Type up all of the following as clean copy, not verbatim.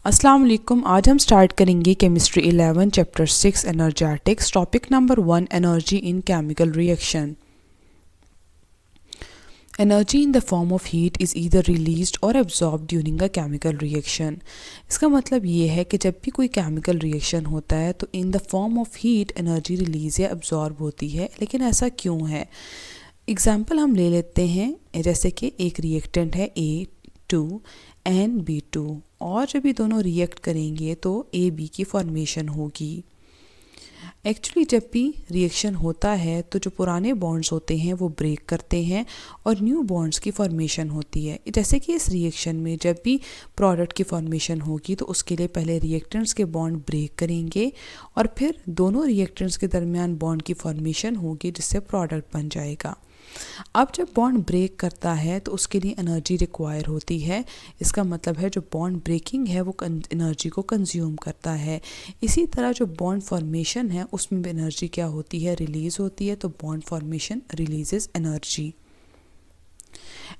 अस्सलाम वालेकुम। आज हम स्टार्ट करेंगे chemistry 11 chapter 6 energetics. Topic number 1 energy in chemical reaction. Energy in the form of heat is either released और absorb during a chemical reaction. इसका मतलब ये है कि जब भी कोई केमिकल रिएक्शन होता है तो इन the form of heat energy release या एब्जॉर्ब होती है। लेकिन ऐसा क्यों है? एग्जाम्पल हम ले लेते हैं, जैसे कि एक रिएक्टेंट है A2 एंड B2 और जब ये दोनों रिएक्ट करेंगे तो AB की फॉर्मेशन होगी। एक्चुअली जब भी रिएक्शन होता है तो जो पुराने बॉन्ड्स होते हैं वो ब्रेक करते हैं और न्यू बॉन्ड्स की फॉर्मेशन होती है। जैसे कि इस रिएक्शन में जब भी प्रोडक्ट की फॉर्मेशन होगी तो उसके लिए पहले रिएक्टेंट्स के बॉन्ड ब्रेक करेंगे और फिर दोनों रिएक्टेंट्स के दरमियान बॉन्ड की फॉर्मेशन होगी जिससे प्रोडक्ट बन जाएगा। अब जब बॉन्ड ब्रेक करता है तो उसके लिए एनर्जी रिक्वायर होती है। इसका मतलब है जो बॉन्ड ब्रेकिंग है वो एनर्जी को कंज्यूम करता है। इसी तरह जो बॉन्ड फॉर्मेशन है उसमें भी एनर्जी क्या होती है? रिलीज होती है। तो bond formation releases energy.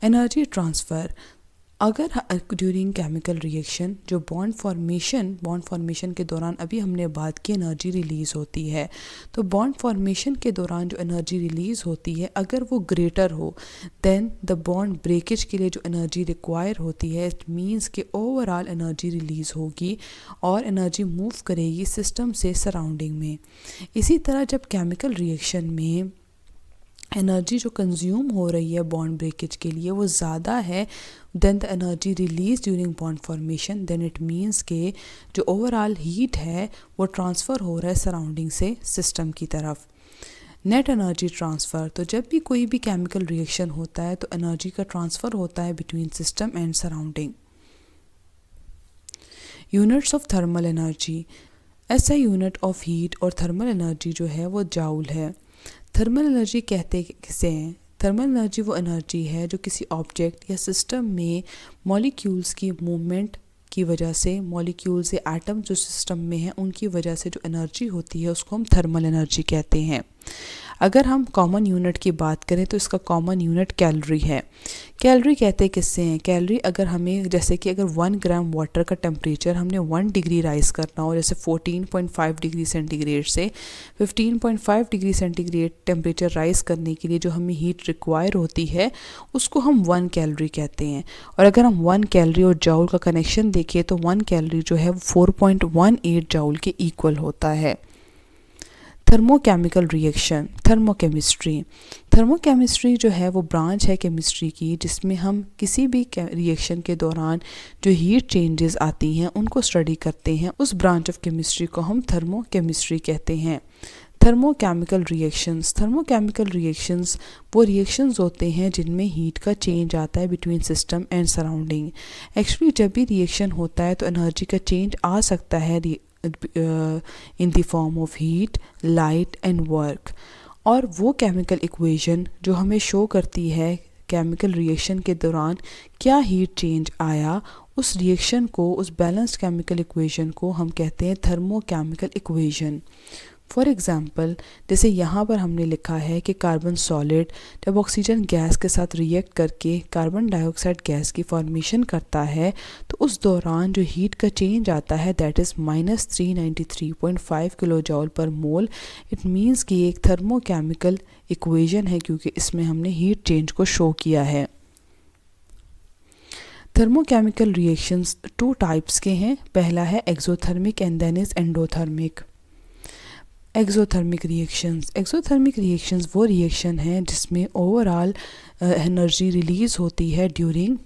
Energy transfer, अगर ड्यूरिंग केमिकल रिएक्शन जो बॉन्ड फॉर्मेशन के दौरान अभी हमने बात की एनर्जी रिलीज़ होती है, तो बॉन्ड फॉर्मेशन के दौरान जो एनर्जी रिलीज़ होती है अगर वो ग्रेटर हो देन द बॉन्ड ब्रेकेज के लिए जो एनर्जी रिक्वायर होती है, इट मीन्स कि ओवरऑल एनर्जी रिलीज़ होगी और एनर्जी मूव करेगी सिस्टम से सराउंडिंग में। इसी तरह जब केमिकल रिएक्शन में एनर्जी जो कंज्यूम हो रही है बॉन्ड ब्रेकेज के लिए वो ज़्यादा है then the energy release during bond formation, then it means के जो ओवरऑल हीट है वो ट्रांसफ़र हो रहा है सराउंडिंग से सिस्टम की तरफ। नेट एनर्जी ट्रांसफ़र, तो जब भी कोई भी केमिकल रिएक्शन होता है तो एनर्जी का ट्रांसफ़र होता है between system and surrounding. Units of thermal energy, ऐसा यूनिट ऑफ हीट और थर्मल एनर्जी जो है वो जाउल है। थर्मल एनर्जी कहते किसे हैं? थर्मल एनर्जी वो एनर्जी है जो किसी ऑब्जेक्ट या सिस्टम में मॉलिक्यूल्स की मूवमेंट की वजह से, मॉलिक्यूल्स या एटम जो सिस्टम में हैं उनकी वजह से जो एनर्जी होती है उसको हम थर्मल एनर्जी कहते हैं। अगर हम कॉमन यूनिट की बात करें तो इसका कॉमन यूनिट कैलोरी है। कैलोरी कहते किससे हैं? कैलोरी अगर हमें, जैसे कि अगर 1 ग्राम वाटर का टेम्परेचर हमने 1 डिग्री राइज़ करना हो, जैसे 14.5 डिग्री सेंटीग्रेड से 15.5 डिग्री सेंटीग्रेड टेम्परेचर राइज़ करने के लिए जो हमें हीट रिक्वायर होती है उसको हम 1 कैलोरी कहते हैं। और अगर हम 1 कैलोरी और जाउल का कनेक्शन देखें तो 1 कैलोरी जो है वो 4.18 जाउल के इक्वल होता है। थर्मोकेमिकल रिएक्शन, थर्मोकेमिस्ट्री जो है वो ब्रांच है केमिस्ट्री की जिसमें हम किसी भी रिएक्शन के दौरान जो हीट चेंजेस आती हैं उनको स्टडी करते हैं। उस ब्रांच ऑफ केमिस्ट्री को हम थर्मोकेमिस्ट्री कहते हैं। थर्मोकेमिकल रिएक्शंस वो रिएक्शंस होते हैं जिनमें हीट का चेंज आता है between system and surrounding. Actually जब भी रिएक्शन होता है तो एनर्जी का चेंज आ सकता है in the form of heat, light and work। और वो केमिकल इक्वेशन जो हमें शो करती है केमिकल रिएक्शन के दौरान क्या हीट चेंज आया, उस रिएक्शन को, उस बैलेंस्ड केमिकल इक्वेशन को हम कहते हैं थर्मोकेमिकल इक्वेशन। फॉर एग्ज़ाम्पल, जैसे यहाँ पर हमने लिखा है कि कार्बन सॉलिड जब ऑक्सीजन गैस के साथ रिएक्ट करके कार्बन डाइऑक्साइड गैस की फॉर्मेशन करता है तो उस दौरान जो हीट का चेंज आता है that is -393.5 kilo जॉल per mole. It means कि एक थर्मोकेमिकल इक्वेशन है क्योंकि इसमें हमने हीट चेंज को शो किया है। थर्मोकेमिकल रिएक्शंस 2 टाइप्स के हैं। पहला है exothermic and then is endothermic. Exothermic reactions वो रिएक्शन है जिसमें ओवरऑल एनर्जी रिलीज़ होती है ड्यूरिंग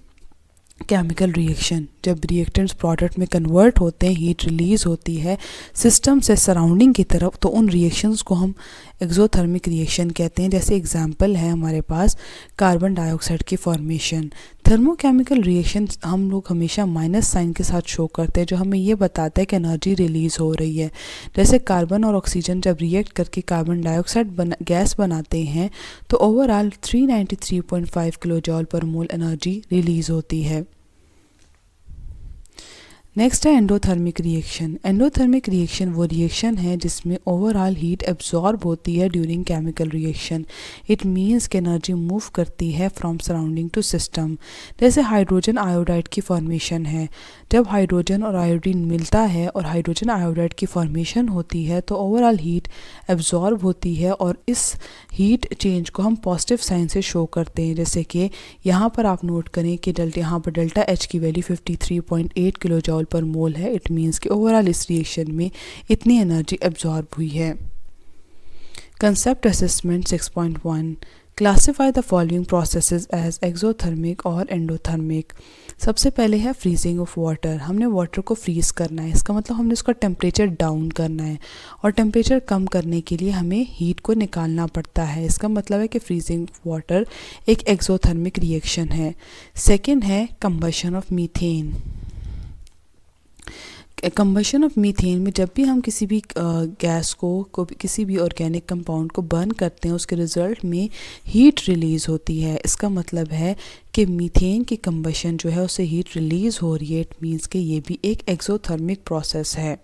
केमिकल रिएक्शन। जब रिएक्टेंट्स प्रोडक्ट में कन्वर्ट होते हैं, हीट रिलीज़ होती है सिस्टम से सराउंडिंग की तरफ, तो उन रिएक्शंस को हम एक्सोथर्मिक रिएक्शन कहते हैं। जैसे एग्जांपल है हमारे पास कार्बन डाइऑक्साइड की फॉर्मेशन। थर्मोकेमिकल रिएक्शन हम लोग हमेशा माइनस साइन के साथ शो करते हैं जो हमें ये बताता है कि एनर्जी रिलीज़ हो रही है। जैसे कार्बन और ऑक्सीजन जब रिएक्ट करके कार्बन डाइऑक्साइड गैस बनाते हैं तो ओवरऑल 393.5 किलो जॉल पर मोल एनर्जी रिलीज़ होती है। नेक्स्ट है एंडोथर्मिक रिएक्शन। एंडोथर्मिक रिएक्शन वो रिएक्शन है जिसमें ओवरऑल हीट एब्जॉर्ब होती है during chemical reaction. It means कि एनर्जी मूव करती है फ्रॉम सराउंडिंग टू सिस्टम। जैसे हाइड्रोजन आयोडाइड की फॉर्मेशन है, जब हाइड्रोजन और आयोडीन मिलता है और हाइड्रोजन आयोडाइड की फॉर्मेशन होती है तो ओवरऑल हीट एब्जॉर्ब होती है और इस हीट चेंज को हम पॉजिटिव साइन से शो करते हैं। जैसे कि यहाँ पर आप नोट करें कि यहाँ पर डेल्टा एच की value 53.8 kilojoule per mole है। इट मीन्स कि ओवरऑल इस रिएक्शन में इतनी एनर्जी एब्जॉर्ब हुई है। Concept assessment 6.1 classify the following processes as exothermic or endothermic. सबसे पहले है फ्रीजिंग ऑफ वाटर। हमने वाटर को फ्रीज करना है, इसका मतलब हमने उसका टेम्परेचर डाउन करना है और टेम्परेचर कम करने के लिए हमें हीट को निकालना पड़ता है। इसका मतलब है कि फ्रीजिंग वाटर एक एक्सोथर्मिक रिएक्शन है। सेकेंड है combustion of methane. Combustion of methane में जब भी हम किसी भी गैस को किसी भी ऑर्गेनिक कंपाउंड को बर्न करते हैं उसके रिज़ल्ट में हीट रिलीज़ होती है। इसका मतलब है कि मीथेन की कंबशन जो है उससे हीट रिलीज़ हो रही है। इट मीन्स कि ये भी एक एक्सोथर्मिक प्रोसेस है।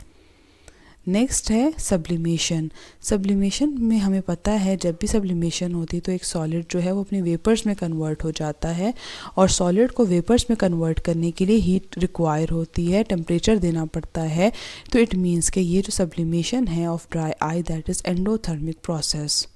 नेक्स्ट है सब्लिमेशन। सब्लिमेशन में हमें पता है जब भी सब्लिमेशन होती है तो एक सॉलिड जो है वो अपने वेपर्स में कन्वर्ट हो जाता है और सॉलिड को वेपर्स में कन्वर्ट करने के लिए हीट रिक्वायर होती है, टेम्परेचर देना पड़ता है। तो इट मीन्स कि ये जो सब्लिमेशन है of dry eye that is endothermic process.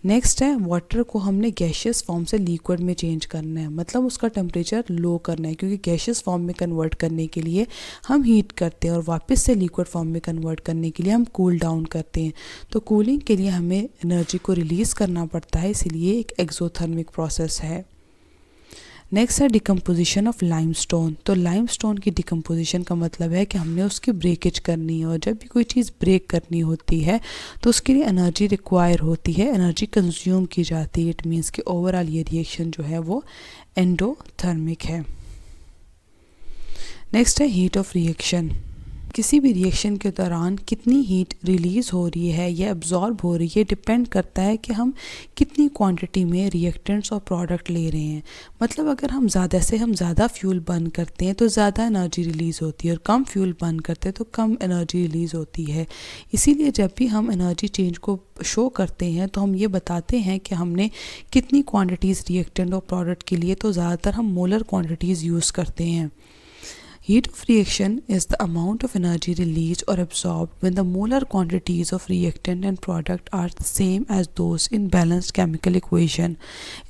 Next है वाटर को हमने गैशियस फॉर्म से लिक्विड में चेंज करना है, मतलब उसका टेम्परेचर लो करना है क्योंकि गैशियस फॉर्म में कन्वर्ट करने के लिए हम हीट करते हैं और वापस से लिक्विड फॉर्म में कन्वर्ट करने के लिए हम कूल डाउन करते हैं। तो कूलिंग के लिए हमें एनर्जी को रिलीज़ करना पड़ता है, इसलिए एक एक्सोथर्मिक प्रोसेस है। नेक्स्ट है डिकम्पोजिशन ऑफ लाइमस्टोन। तो लाइमस्टोन की डिकम्पोजिशन का मतलब है कि हमने उसकी ब्रेकेज करनी है और जब भी कोई चीज़ ब्रेक करनी होती है तो उसके लिए एनर्जी रिक्वायर होती है, एनर्जी कंज्यूम की जाती है। इट मीन्स कि ओवरऑल ये रिएक्शन जो है वो एंडोथर्मिक है। नेक्स्ट है हीट ऑफ रिएक्शन। किसी भी रिएक्शन के दौरान कितनी हीट रिलीज़ हो रही है या एब्जॉर्ब हो रही है डिपेंड करता है कि हम कितनी क्वांटिटी में रिएक्टेंट्स और प्रोडक्ट ले रहे हैं। मतलब अगर हम ज़्यादा फ्यूल बर्न करते हैं तो ज़्यादा एनर्जी रिलीज़ होती है और कम फ्यूल बर्न करते हैं तो कम एनर्जी रिलीज़ होती है। इसीलिए जब भी हम एनर्जी चेंज को शो करते हैं तो हम ये बताते हैं कि हमने कितनी क्वान्टिटीज़ रिएक्टेंट और प्रोडक्ट के लिए, तो ज़्यादातर हम मोलर क्वान्टिटीज़ यूज़ करते हैं। Heat of reaction is the amount of energy released or absorbed when the molar quantities of reactant and product are the same as those in balanced chemical equation।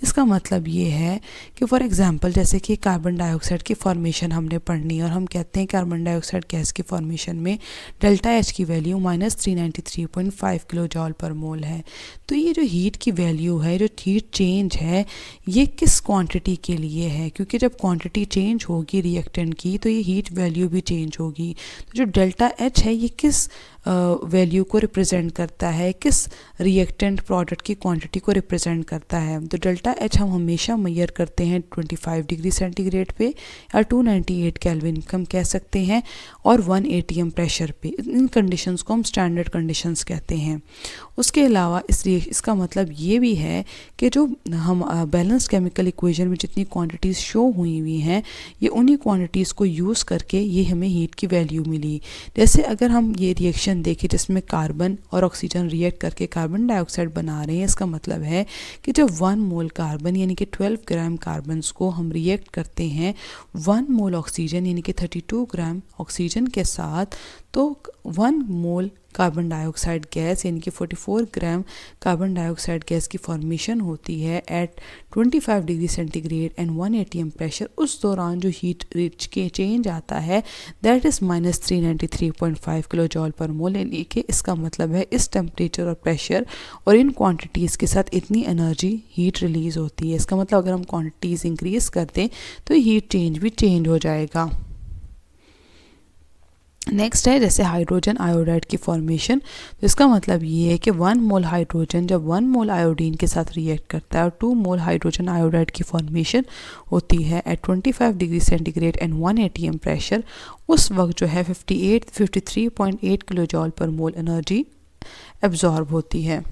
इसका मतलब ये है कि for example जैसे कि carbon dioxide की formation हमने पढ़नी है और हम कहते हैं कार्बन डाइऑक्साइड गैस की फॉर्मेशन में डेल्टा एच की वैल्यू -393.5 किलो जॉल पर मोल है। तो ये जो हीट की वैल्यू है, जो हीट चेंज है, ये किस क्वांटिटी के लिए है, क्योंकि जब क्वांटिटी चेंज होगी रिएक्टेंट की तो ये हीट वैल्यू भी चेंज होगी। तो जो डेल्टा एच है ये किस वैल्यू को रिप्रेजेंट करता है, किस रिएक्टेंट प्रोडक्ट की क्वांटिटी को रिप्रेजेंट करता है। तो डेल्टा एच हम हमेशा मेजर करते हैं 25 डिग्री सेंटीग्रेड पे या 298 केल्विन हम कह सकते हैं और 1 atm प्रेशर पे। इन कंडीशंस को हम स्टैंडर्ड कंडीशंस कहते हैं। उसके अलावा इसका मतलब ये भी है कि जो हम बैलेंस्ड केमिकल इक्वेशन में जितनी क्वांटिटीज़ शो हुई हुई हैं ये उन्हीं क्वांटिटीज़ को यूज़ करके ये हमें हीट की वैल्यू मिली। जैसे अगर हम ये रिएक्शन देखिए जिसमें कार्बन और ऑक्सीजन रिएक्ट करके कार्बन डाइऑक्साइड बना रहे हैं, इसका मतलब है कि जब 1 मोल कार्बन यानी कि 12 ग्राम कार्बन को हम रिएक्ट करते हैं 1 मोल ऑक्सीजन यानी कि 32 ग्राम ऑक्सीजन के साथ, तो 1 मोल कार्बन डाइऑक्साइड गैस यानी कि 44 ग्राम कार्बन डाइऑक्साइड गैस की फॉर्मेशन होती है at 25 degree centigrade and 1 atm pressure. उस दौरान जो हीट रिच के चेंज आता है दैट इज़ -393.5 किलो जॉल पर मोल। यानी कि इसका मतलब है इस टेम्परेचर और प्रेशर और इन क्वांटिटीज़ के साथ इतनी एनर्जी हीट रिलीज़ होती है। इसका मतलब अगर हम क्वांटिटीज़ इंक्रीज़ कर दें तो हीट चेंज भी चेंज हो जाएगा। नेक्स्ट है जैसे हाइड्रोजन आयोडाइड की फॉर्मेशन। तो इसका मतलब ये है कि 1 मोल हाइड्रोजन जब 1 मोल आयोडीन के साथ रिएक्ट करता है और 2 मोल हाइड्रोजन आयोडाइड की फॉर्मेशन होती है at 25 degree centigrade and 1 atm pressure, उस वक्त जो है 53.8 किलो जॉल पर मोल एनर्जी एब्जॉर्ब होती है।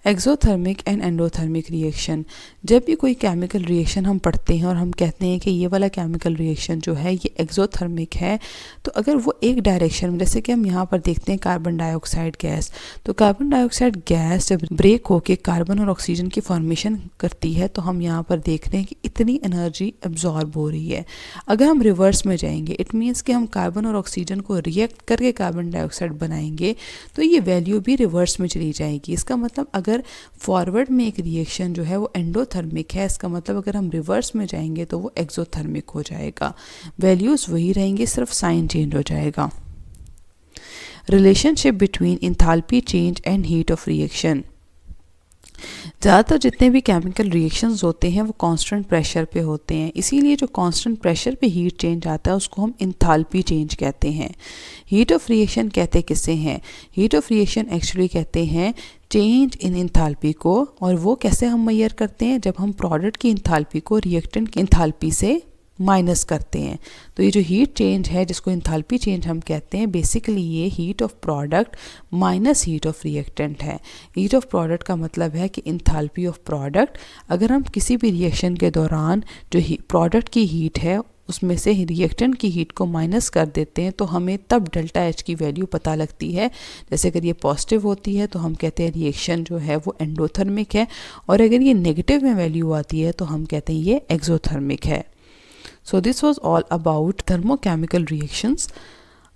Exothermic and endothermic reaction. जब भी कोई केमिकल रिएक्शन हम पढ़ते हैं और हम कहते हैं कि ये वाला केमिकल रिएक्शन जो है ये एक्सोथर्मिक है, तो अगर वो एक डायरेक्शन में, जैसे कि हम यहाँ पर देखते हैं कार्बन डाइऑक्साइड गैस, तो कार्बन डाइऑक्साइड गैस जब ब्रेक होके कार्बन और ऑक्सीजन की फॉर्मेशन करती है तो हम यहाँ पर देख रहे हैं कि इतनी एनर्जी एब्जॉर्ब हो रही है। अगर हम रिवर्स में जाएंगे, इट मीन्स कि हम कार्बन और ऑक्सीजन को रिएक्ट करके कार्बन डाइऑक्साइड बनाएंगे, तो ये वैल्यू भी रिवर्स में चली जाएगी। इसका मतलब अगर फॉरवर्ड में एक रिएक्शन जो है वो एंडोथर्मिक है, इसका मतलब अगर हम रिवर्स में जाएंगे तो वो एक्सोथर्मिक हो जाएगा। वैल्यूज़ वही रहेंगी, सिर्फ साइन चेंज हो जाएगा। Relationship between enthalpy change and heat of reaction. ज़्यादातर जितने भी केमिकल रिएक्शंस होते हैं वो कांस्टेंट प्रेशर पे होते हैं, इसीलिए जो कांस्टेंट प्रेशर पे हीट चेंज आता है उसको हम इंथैल्पी चेंज कहते हैं। हीट ऑफ रिएक्शन कहते किसे हैं? हीट ऑफ रिएक्शन एक्चुअली कहते हैं चेंज इन इंथैल्पी को, और वो कैसे हम मेजर करते हैं? जब हम प्रोडक्ट की इंथैल्पी को रिएक्टेंट की इंथैल्पी से माइनस करते हैं। तो ये जो हीट चेंज है जिसको इंथैल्पी चेंज हम कहते हैं, बेसिकली ये heat of product minus heat of reactant है। हीट ऑफ प्रोडक्ट का मतलब है कि इंथैल्पी ऑफ प्रोडक्ट, अगर हम किसी भी रिएक्शन के दौरान जो प्रोडक्ट की हीट है उसमें से रिएक्टेंट की हीट को माइनस कर देते हैं तो हमें तब डेल्टा एच की वैल्यू पता लगती है। जैसे अगर ये पॉजिटिव होती है तो हम कहते हैं रिएक्शन जो है वो एंडोथर्मिक है, और अगर ये नेगेटिव में वैल्यू आती है तो हम कहते हैं ये एक्सोथर्मिक है। So this was all about thermochemical reactions.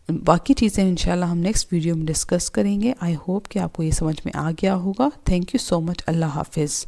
बाकी चीज़ें इंशाल्लाह हम नेक्स्ट वीडियो में डिस्कस करेंगे। आई होप कि आपको ये समझ में आ गया होगा। Thank you so much. अल्लाह हाफिज़।